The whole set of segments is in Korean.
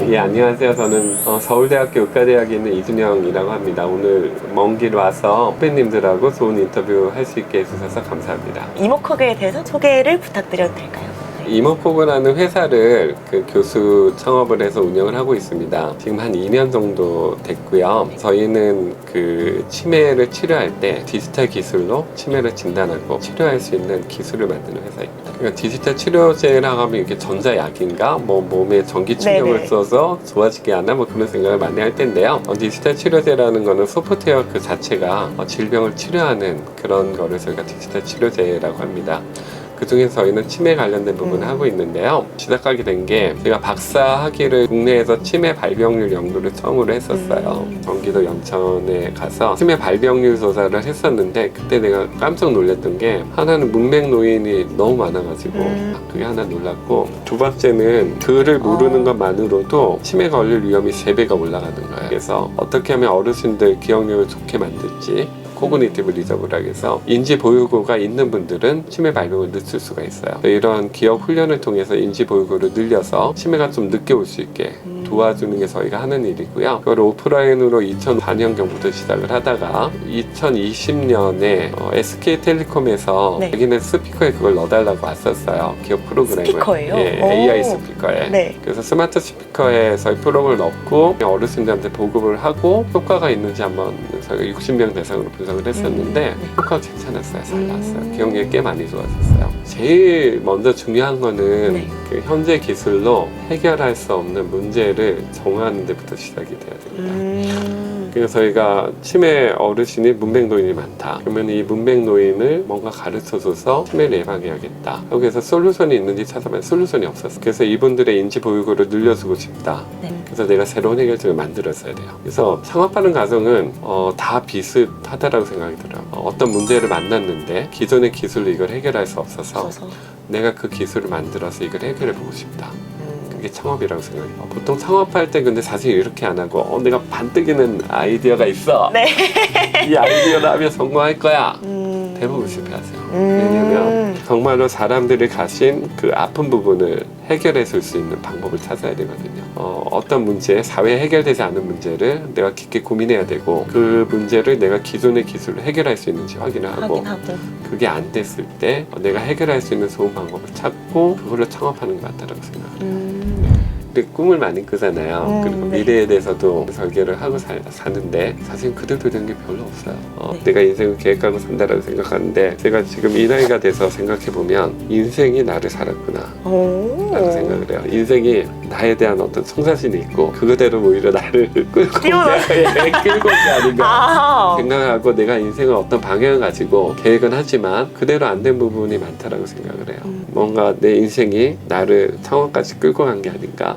예, 안녕하세요. 저는 서울대학교 의과대학에 있는 이준영이라고 합니다. 오늘 먼 길 와서 선배님들하고 좋은 인터뷰 할 수 있게 해주셔서 감사합니다. 이모커그에 대해서 소개를 부탁드려도 될까요? 이모코그라는 회사를 교수 창업을 해서 운영을 하고 있습니다. 지금 한 2년 정도 됐고요. 저희는 치매를 치료할 때 디지털 기술로 치매를 진단하고 치료할 수 있는 기술을 만드는 회사입니다. 그러니까 디지털 치료제라고 하면 이게 전자약인가? 몸에 전기 충격을 네네. 써서 좋아지게 하나? 그런 생각을 많이 할 텐데요. 디지털 치료제라는 거는 소프트웨어 그 자체가 질병을 치료하는 그런 거를 저희가 디지털 치료제라고 합니다. 그 중에서 저희는 치매 관련된 부분을 하고 있는데요. 시작하게 된 게 제가 박사 학위를 국내에서 치매 발병률 연구를 처음으로 했었어요. 경기도 영천에 가서 치매 발병률 조사를 했었는데 그때 내가 깜짝 놀랐던 게 하나는 문맹 노인이 너무 많아가지고 그게 하나 놀랐고, 두 번째는 글을 모르는 것만으로도 치매 걸릴 위험이 3배가 올라가는 거예요. 그래서 어떻게 하면 어르신들 기억력을 좋게 만들지, 코그니티브 리저브라고 해서 인지 보유고가 있는 분들은 치매 발병을 늦출 수가 있어요. 이런 기억 훈련을 통해서 인지 보유고를 늘려서 치매가 좀 늦게 올 수 있게 도와주는 게 저희가 하는 일이고요. 그걸 오프라인으로 2004년경부터 시작을 하다가 2020년에 SK텔레콤에서 네. 자기네 스피커에 그걸 넣어달라고 왔었어요. 기업 프로그램을. 스피커예요? 예, 오. AI 스피커에. 네. 그래서 스마트 스피커에 저희 프로그램을 넣고 어르신들한테 보급을 하고 효과가 있는지 한번 저희가 60명 대상으로 분석을 했었는데 효과가 괜찮았어요. 잘 나왔어요. 기억력이 꽤 많이 좋아졌어요. 제일 먼저 중요한 거는 네. 현재 기술로 해결할 수 없는 문제를 정하는 데부터 시작이 돼야 됩니다. 그래서 저희가 치매 어르신이 문맹 노인이 많다. 그러면 이 문맹 노인을 뭔가 가르쳐줘서 치매를 예방해야겠다. 여기서 솔루션이 있는지 찾아보면 솔루션이 없었어요. 그래서 이분들의 인지 보유고를 늘려주고 싶다. 네. 그래서 내가 새로운 해결책을 만들었어야 돼요. 그래서 창업하는 과정은 다 비슷하다라고 생각이 들어요. 어떤 문제를 만났는데 기존의 기술로 이걸 해결할 수 없어서 내가 그 기술을 만들어서 이걸 해결해 보고 싶다. 그게 창업이라고 생각해요. 보통 창업할 때 근데 사실 이렇게 안 하고 내가 반뜨기는 아이디어가 있어. 네. 이 아이디어로 하면 성공할 거야. 대부분 실패하세요. 왜냐면 정말로 사람들이 가신 그 아픈 부분을 해결해 줄 수 있는 방법을 찾아야 되거든요. 어떤 문제, 사회에 해결되지 않은 문제를 내가 깊게 고민해야 되고, 그 문제를 내가 기존의 기술로 해결할 수 있는지 확인을 하고, 그게 안 됐을 때 내가 해결할 수 있는 좋은 방법을 찾고 그걸로 창업하는 것 같다라고 생각해요. 근데 꿈을 많이 꾸잖아요. 그리고 네. 미래에 대해서도 설계를 하고 사는데 사실 그대로 되는 게 별로 없어요. 네. 내가 인생을 계획하고 산다라고 생각하는데, 제가 지금 이 나이가 돼서 생각해보면 인생이 나를 살았구나 라고 생각을 해요. 인생이 나에 대한 어떤 청사진이 있고 그거대로 오히려 나를 끌고 온 게 아닌가 생각하고, 내가 인생을 어떤 방향을 가지고 계획은 하지만 그대로 안 된 부분이 많다라고 생각을 해요. 뭔가 내 인생이 나를 창업까지 끌고 간 게 아닌가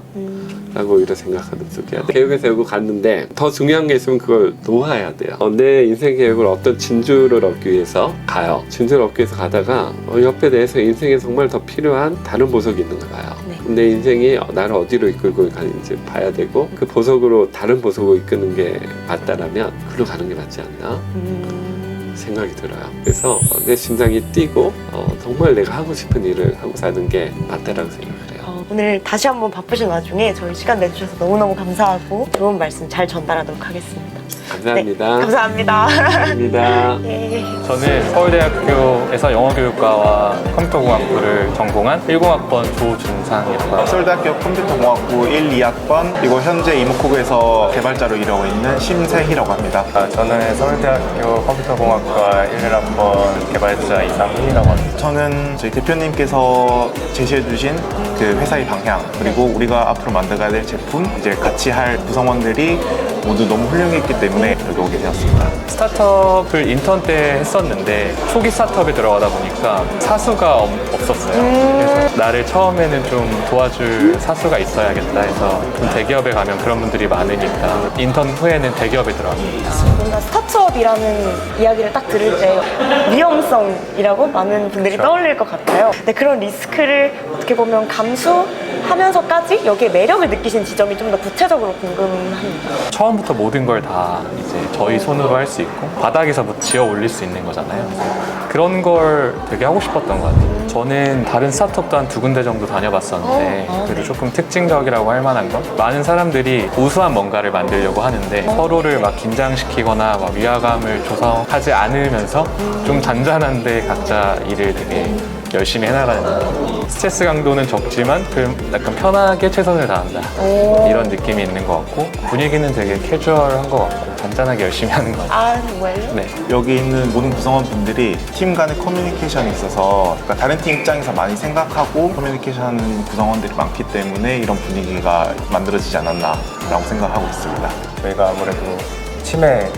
라고 오히려 생각하는 쪽이야. 계획을 세우고 갔는데 더 중요한 게 있으면 그걸 놓아야 돼요. 내 인생 계획을 어떤 진주를 얻기 위해서 가요. 진주를 얻기 위해서 가다가 옆에 대해서 인생에 정말 더 필요한 다른 보석이 있는 거 봐요. 네. 내 인생이 나를 어디로 이끌고 가는지 봐야 되고, 그 보석으로 다른 보석으로 이끄는 게 맞다라면 그로 가는 게 맞지 않나 생각이 들어요. 그래서 내 심장이 뛰고 정말 내가 하고 싶은 일을 하고 사는 게 맞다라고 생각을 해요. 오늘 다시 한번 바쁘신 와중에 저희 시간 내주셔서 너무너무 감사하고 좋은 말씀 잘 전달하도록 하겠습니다. 감사합니다. 네, 감사합니다. 감사합니다. 예. 저는 서울대학교에서 영어교육과와 컴퓨터공학부를 전공한 10학번 조준상이라고 합니다. 서울대학교 컴퓨터공학부 1, 2학번, 그리고 현재 이모코그에서 개발자로 일하고 있는 심세희라고 합니다. 저는 서울대학교 컴퓨터공학과 11학번 개발자 이상훈이라고 합니다. 저는 저희 대표님께서 제시해주신 그 회사의 방향, 그리고 우리가 앞으로 만들어야 될 제품, 이제 같이 할 구성원들이 모두 너무 훌륭했기 때문에 여기 오게 되었습니다. 스타트업을 인턴 때 했었는데 초기 스타트업에 들어가다 보니까 사수가 없었어요. 그래서 나를 처음에는 좀 도와줄 사수가 있어야겠다 해서 좀 대기업에 가면 그런 분들이 많으니까 인턴 후에는 대기업에 들어갑니다. 뭔가 스타트업이라는 이야기를 딱 들을 때 위험성이라고 많은 분들이 그렇죠. 떠올릴 것 같아요. 근데 그런 리스크를 어떻게 보면 감수하면서까지 여기에 매력을 느끼신 지점이 좀 더 구체적으로 궁금합니다. 처음부터 모든 걸 다 이제 저희 손으로 할 수 있고 바닥에서부터 지어 올릴 수 있는 거잖아요. 그래서 그런 걸 되게 하고 싶었던 것 같아요. 저는 다른 스타트업도 한 2군데 정도 다녀봤었는데 그래도 조금 특징적이라고 할 만한 건 많은 사람들이 우수한 뭔가를 만들려고 하는데 서로를 막 긴장시키거나 막 위화감을 조성하지 않으면서 좀 잔잔한데 각자 일을 되게 열심히 해나가는 느낌. 스트레스 강도는 적지만 그 약간 편하게 최선을 다한다 이런 느낌이 있는 것 같고 분위기는 되게 캐주얼한 것 같고 잔잔하게 열심히 하는 것 같아요. 아, 정말요? 네. 여기 있는 모든 구성원분들이 팀 간의 커뮤니케이션이 있어서 그러니까 다른 팀 입장에서 많이 생각하고 커뮤니케이션 구성원들이 많기 때문에 이런 분위기가 만들어지지 않았나라고 생각하고 있습니다. 저희가 아무래도 치매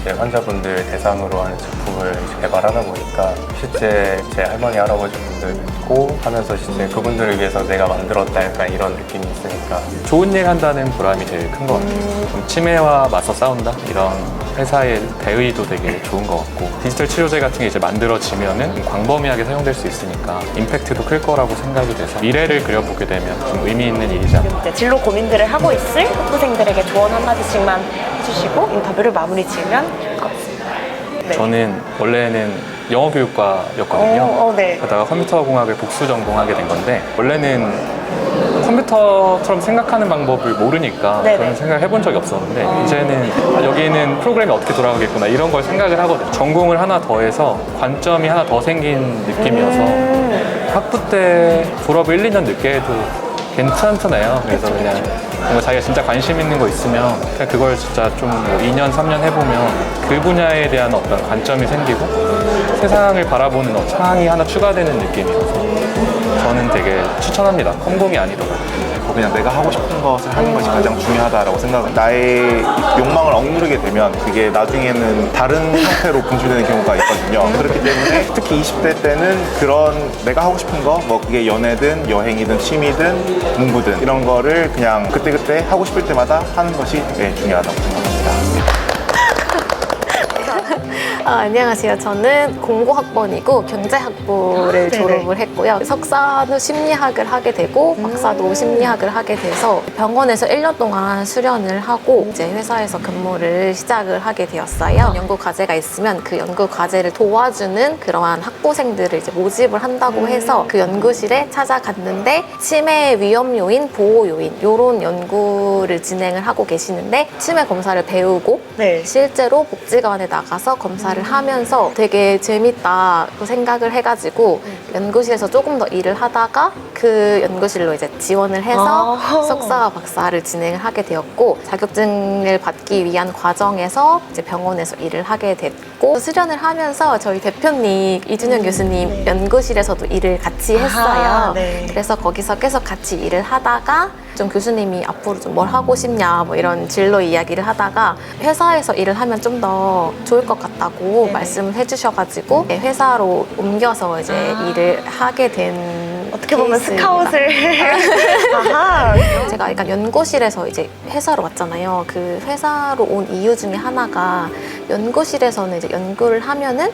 이제 환자분들 대상으로 하는 제품을 이제 개발하다 보니까 실제 제 할머니 할아버지 분들 있고 하면서 실제 그분들을 위해서 내가 만들었다 약간 이런 느낌이 있으니까 좋은 일 한다는 보람이 제일 큰 것 같아요. 좀 치매와 맞서 싸운다 이런 회사의 대의도 되게 좋은 것 같고 디지털 치료제 같은 게 이제 만들어지면은 광범위하게 사용될 수 있으니까 임팩트도 클 거라고 생각이 돼서 미래를 그려보게 되면 좀 의미 있는 일이지 않나. 이제 진로 고민들을 하고 있을 학부생들에게 조언 한마디씩만 해주시고 인터뷰를 마무리 지으면 될 것 같습니다. 네. 저는 원래는 영어교육과였거든요. 네. 그러다가 컴퓨터공학을 복수 전공하게 된 건데 원래는 컴퓨터처럼 생각하는 방법을 모르니까 네네. 그런 생각을 해본 적이 없었는데 이제는 여기는 프로그램이 어떻게 돌아가겠구나 이런 걸 생각을 하거든요. 전공을 하나 더 해서 관점이 하나 더 생긴 느낌이어서 학부 때 졸업을 1, 2년 늦게 해도 괜찮잖아요. 그래서 그냥 뭔가 자기가 진짜 관심 있는 거 있으면 그냥 그걸 진짜 좀 뭐 2년, 3년 해보면 그 분야에 대한 어떤 관점이 생기고 세상을 바라보는 창이 하나 추가되는 느낌이어서 저는 되게 추천합니다. 컴공이 아니더라고요. 그냥 내가 하고 싶은 것을 하는 것이 가장 중요하다고 생각합니다. 나의 욕망을 억누르게 되면 그게 나중에는 다른 형태로 분출되는 경우가 있거든요. 그렇기 때문에 특히 20대 때는 그런 내가 하고 싶은 거, 뭐 그게 연애든 여행이든 취미든 공부든 이런 거를 그냥 그때그때 하고 싶을 때마다 하는 것이 되게 중요하다고 생각합니다. 안녕하세요. 저는 공고학번이고 경제학부를 네네. 졸업을 했고요. 석사도 심리학을 하게 되고 박사도 심리학을 하게 돼서 병원에서 1년 동안 수련을 하고 이제 회사에서 근무를 시작을 하게 되었어요. 연구 과제가 있으면 그 연구 과제를 도와주는 그러한 학부생들을 이제 모집을 한다고 해서 그 연구실에 찾아갔는데 치매 위험 요인, 보호 요인 이런 연구를 진행을 하고 계시는데 치매 검사를 배우고 네. 실제로 복지관에 나가서 검사를 하면서 되게 재밌다고 생각을 해가지고 연구실에서 조금 더 일을 하다가 그 연구실로 이제 지원을 해서 석사와 박사를 진행을 하게 되었고 자격증을 받기 위한 과정에서 이제 병원에서 일을 하게 됐고 수련을 하면서 저희 대표님 이준영 교수님 연구실에서도 일을 같이 했어요. 네. 그래서 거기서 계속 같이 일을 하다가 좀 교수님이 앞으로 좀 뭘 하고 싶냐 뭐 이런 진로 이야기를 하다가 회사에서 일을 하면 좀 더 좋을 것 같다고 말씀을 해주셔가지고 회사로 옮겨서 이제 일을 하게 된 어떻게 보면 케이스입니다. 스카웃을. 아하. 제가 약간 연구실에서 이제 회사로 왔잖아요. 그 회사로 온 이유 중에 하나가 연구실에서는 이제 연구를 하면은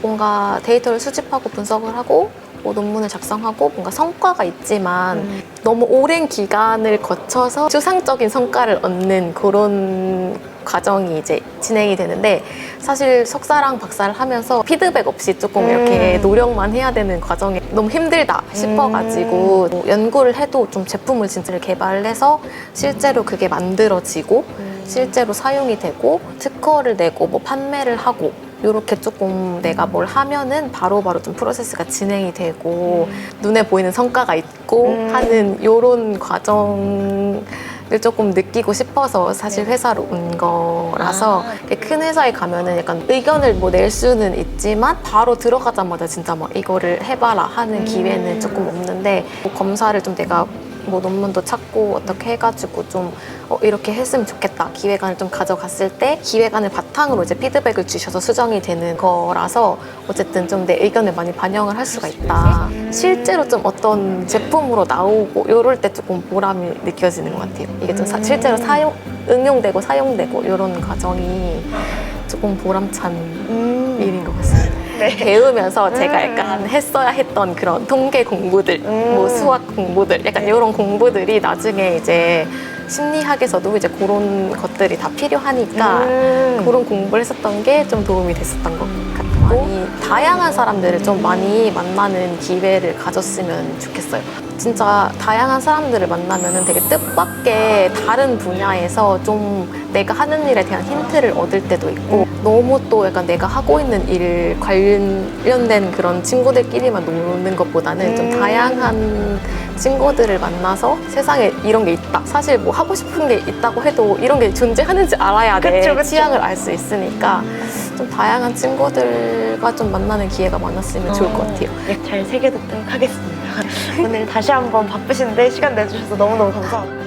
뭔가 데이터를 수집하고 분석을 하고 뭐 논문을 작성하고 뭔가 성과가 있지만 너무 오랜 기간을 거쳐서 추상적인 성과를 얻는 그런 과정이 이제 진행이 되는데 사실 석사랑 박사를 하면서 피드백 없이 조금 이렇게 노력만 해야 되는 과정이 너무 힘들다 싶어가지고 뭐 연구를 해도 좀 제품을 진짜 개발을 해서 실제로 그게 만들어지고 실제로 사용이 되고 특허를 내고 뭐 판매를 하고 이렇게 조금 내가 뭘 하면은 바로바로 좀 프로세스가 진행이 되고 눈에 보이는 성과가 있고 하는 이런 과정을 조금 느끼고 싶어서 사실 회사로 온 거라서 큰 회사에 가면은 약간 의견을 뭐 낼 수는 있지만 바로 들어가자마자 진짜 막 이거를 해봐라 하는 기회는 조금 없는데 뭐 검사를 좀 내가 뭐 논문도 찾고 어떻게 해가지고 좀 이렇게 했으면 좋겠다 기획안을 좀 가져갔을 때 기획안을 바탕으로 이제 피드백을 주셔서 수정이 되는 거라서 어쨌든 좀 내 의견을 많이 반영을 할 수가 있다. 실제로 좀 어떤 제품으로 나오고 이럴 때 조금 보람이 느껴지는 것 같아요. 이게 좀 실제로 응용되고 사용되고 이런 과정이 조금 보람찬 일인 것 같습니다. 네. 배우면서 제가 약간 했어야 했던 그런 통계 공부들, 뭐 수학 공부들, 약간 이런 공부들이 나중에 이제 심리학에서도 이제 그런 것들이 다 필요하니까 그런 공부를 했었던 게 좀 도움이 됐었던 것 같아요. 많이 다양한 사람들을 좀 많이 만나는 기회를 가졌으면 좋겠어요. 진짜 다양한 사람들을 만나면 되게 뜻밖의 다른 분야에서 좀 내가 하는 일에 대한 힌트를 얻을 때도 있고 너무 또 약간 내가 하고 있는 일 관련된 그런 친구들끼리만 노는 것보다는 좀 다양한 친구들을 만나서 세상에 이런 게 있다. 사실 뭐 하고 싶은 게 있다고 해도 이런 게 존재하는지 알아야 내 그쵸, 그쵸. 취향을 알 수 있으니까 좀 다양한 친구들과 좀 만나는 기회가 많았으면 좋을 것 같아요. 잘 새겨듣도록 하겠습니다. 오늘 다시 한번 바쁘신데 시간 내주셔서 너무너무 감사합니다.